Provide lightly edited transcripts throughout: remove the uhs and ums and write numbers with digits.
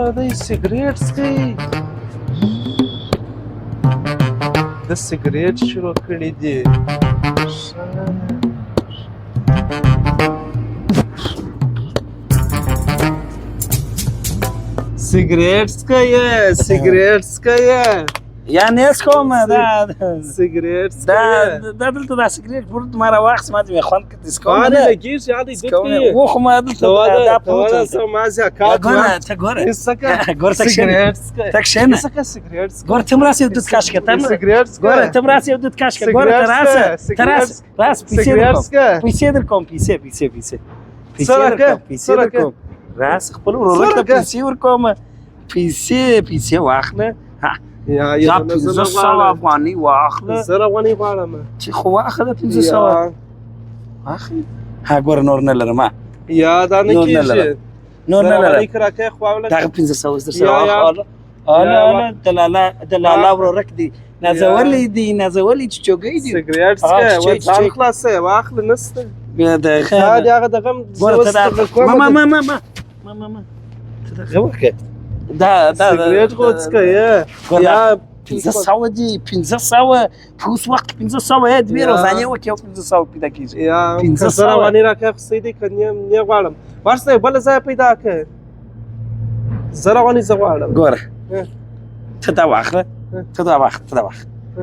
سره دی سګریټ څکوي د سګریټ شروع کړي دي سګریټ څکوي سګریټ څکوي یا نیس کوم دا سګریټ دا دلته دا سګریټ پروت ما راواخیست ما ته مې خوند کړ داسې کوم باندې نه لګېږي یادې دود کوي و خو ما دلته دا پروت ته ما زیاکات ګوره ته ګوره ګوره ته کښېنه ته کښېنه سګریټ ګوره ته هم راسه یو دود کش کړه سګریټ ګوره ته هم راسه یو دود کش کړه ګوره ته راسه ته راسه راسه پیسې در کوم پیسې در کوم راسه خپل ورور ته پیسې ورکوم پیسې واخله یا 500 افغانۍ واخله 1000 افغانۍ غواړم چې خو واخله 500 واخله ها ګوره نور نه لرم یا دا نه کېږي نور نه لرم راکې خواوله دغه 500 در سره واخله دلاله ورورک دی نازولی چې چوګۍ دی سګریټ څکه ځان خلاصه واخله نسته بیا د هغه دغه ګوره ته ما ته دغه وکړه دا سګریټ خو څکه یا 500 دي 500 په اوس وخت 500 دوې روزانې وکړي او 500 پیدا کېږي یا 500 افغانۍ راکړه خو صحیح دی که نه غواړم ورسه بل ځای پیدا کړه 1000 افغانۍ زه غواړم ګوره ته دا واخله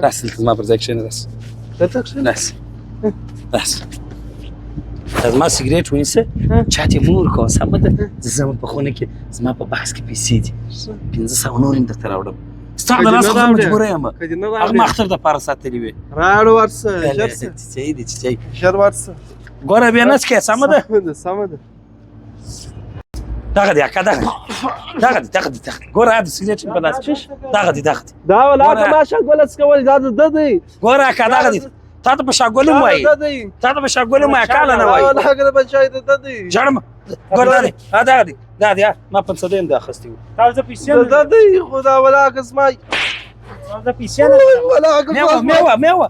راسه زما پر ځای کښېنه راسه زما سګریټ ونیسه چاته مې ورکوه سمه ده زه ځم په خونه کې زما په بکس کې پیسې دي 500 نور هم درته راوړم ستا د لاسه زه مجبوره یم هغه ما اختر دپاره ساتلي وې راوړه ورسه ژر ورسه ګوره بیا نه څکې سمه ده دغه دی اکا دغه دی ګوره د سګریټ په لاس دغه دی دا ولاکه ما شاګوله څکول دا د دی ګوره اکا دغه دی تا ته په شاګولم وایي کاله نه وایي ولاکه د بچای د دی ژړم ګوره دا دی ما 500 هم دا اخیستی وو دا زه پیسې نه د دی خدا ولاکه زما دا پیسې نه ولاکه میوه